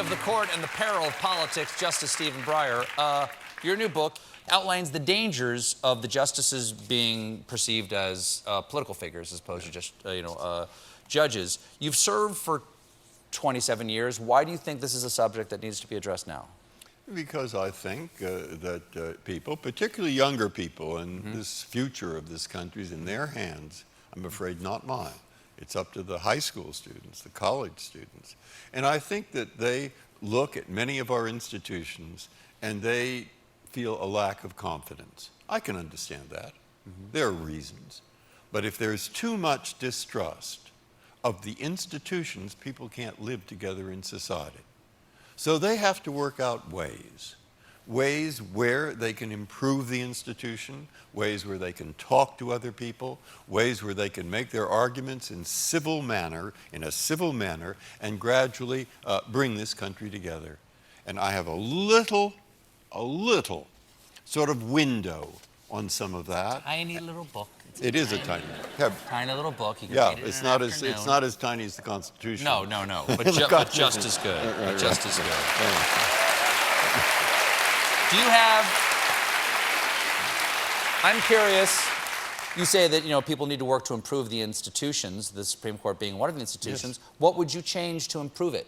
of the court and the peril of politics, Justice Stephen Breyer. Your new book outlines the dangers of the justices being perceived as political figures as opposed to just, judges. You've served for 27 years. Why do you think this is a subject that needs to be addressed now? Because I think that people, particularly younger people, and this future of this country is in their hands. I'm afraid not mine. It's up to the high school students, the college students. And I think that they look at many of our institutions and they feel a lack of confidence. I can understand that. There are reasons. But if there's too much distrust of the institutions, people can't live together in society. So they have to work out ways where they can improve the institution, ways where they can talk to other people, ways where they can make their arguments in a civil manner, and gradually bring this country together. And I have a little sort of window on some of that. Tiny little book. It is a tiny little book. You can read it it's in not an as afternoon. it's not as tiny as the Constitution. No. But just as good. Right. Just as good. Yeah. Do you have? I'm curious. You say that people need to work to improve the institutions. The Supreme Court being one of the institutions. Yes. What would you change to improve it?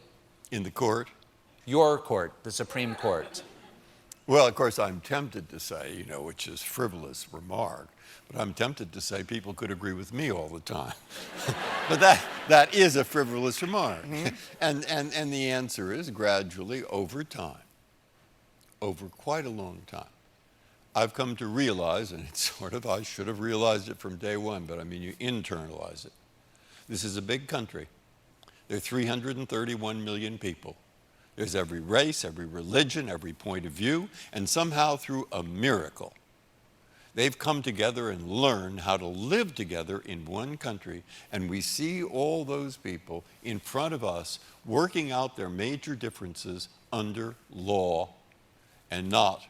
In the court? Your court, the Supreme Court. Well, of course, I'm tempted to say, which is frivolous remark, but I'm tempted to say people could agree with me all the time. But that is a frivolous remark. And the answer is gradually over time, over quite a long time. I've come to realize, and it's I should have realized it from day one, but you internalize it. This is a big country. There are 331 million people. There's every race, every religion, every point of view, and somehow through a miracle, they've come together and learned how to live together in one country, and we see all those people in front of us working out their major differences under law and not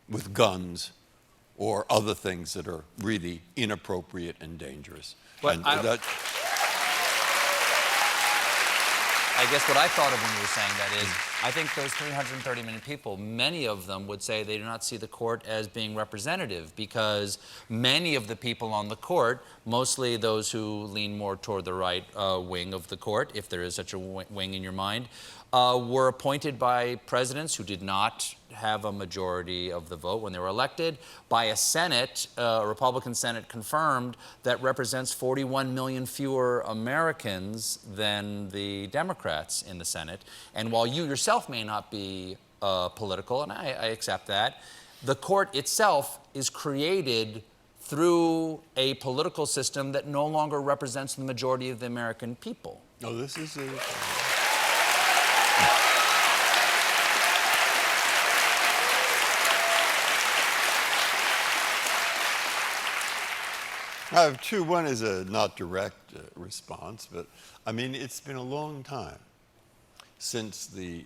with guns or other things that are really inappropriate and dangerous. But I guess what I thought of when you were saying that is, I think those 330 million people, many of them would say they do not see the court as being representative because many of the people on the court, mostly those who lean more toward the right wing of the court, if there is such a wing in your mind, were appointed by presidents who did not have a majority of the vote when they were elected, by a Senate, a Republican Senate confirmed, that represents 41 million fewer Americans than the Democrats in the Senate. And while you yourself may not be political, and I accept that, the court itself is created through a political system that no longer represents the majority of the American people. No, this is I have two. One is a not direct response, but it's been a long time since the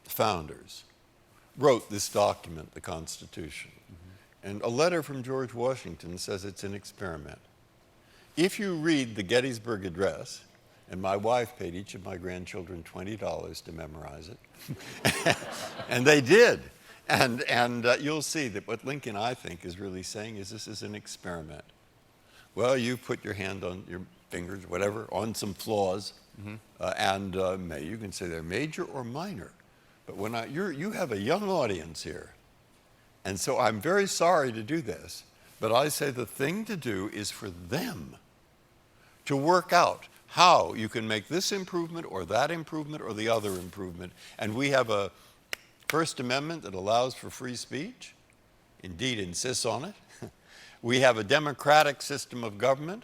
founders wrote this document, the Constitution. And a letter from George Washington says it's an experiment. If you read the Gettysburg Address, and my wife paid each of my grandchildren $20 to memorize it, and they did. And you'll see that what Lincoln, I think, is really saying is this is an experiment. Well, you put your hand on your fingers, whatever, on some flaws, and you can say they're major or minor. But when you have a young audience here, and so I'm very sorry to do this, but I say the thing to do is for them to work out how you can make this improvement or that improvement or the other improvement. And we have a First Amendment that allows for free speech, indeed insists on it. We have a democratic system of government,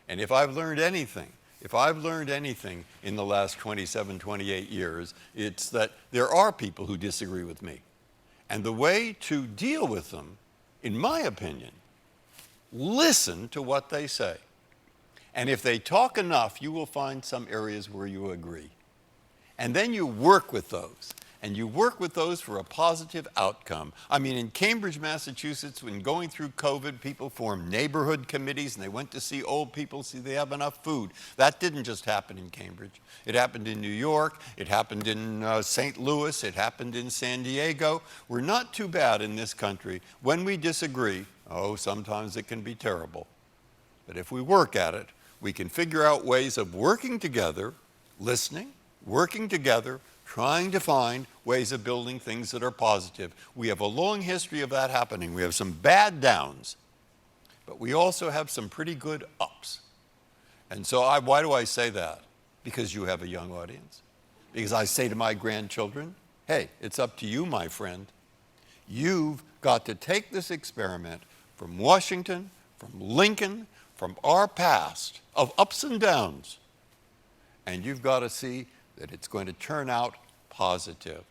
and if I've learned anything in the last 27, 28 years, it's that there are people who disagree with me. And the way to deal with them, in my opinion, listen to what they say. And if they talk enough, you will find some areas where you agree. And then you work with those. and you work with those for a positive outcome. I mean, in Cambridge, Massachusetts, when going through COVID, people formed neighborhood committees and they went to see old people, see they have enough food. That didn't just happen in Cambridge. It happened in New York, it happened in St. Louis, it happened in San Diego. We're not too bad in this country. When we disagree, oh, sometimes it can be terrible. But if we work at it, we can figure out ways of working together, listening, working together, trying to find ways of building things that are positive. We have a long history of that happening. We have some bad downs, but we also have some pretty good ups. And so why do I say that? Because you have a young audience. Because I say to my grandchildren, hey, it's up to you, my friend. You've got to take this experiment from Washington, from Lincoln, from our past of ups and downs, and you've got to see that it's going to turn out positive.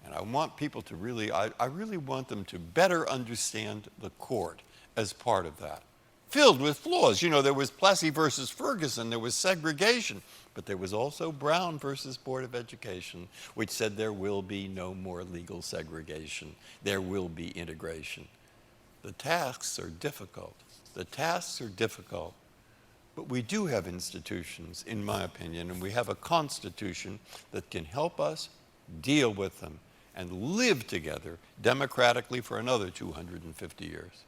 And I want people to really, I really want them to better understand the court as part of that. Filled with flaws. You know, there was Plessy versus Ferguson, there was segregation, but there was also Brown versus Board of Education, which said there will be no more legal segregation. There will be integration. The tasks are difficult. The tasks are difficult. But we do have institutions, in my opinion, and we have a Constitution that can help us deal with them and live together democratically for another 250 years.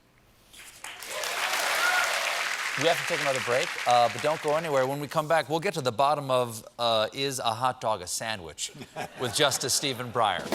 We have to take another break, but don't go anywhere. When we come back, we'll get to the bottom of is a hot dog a sandwich with Justice Stephen Breyer.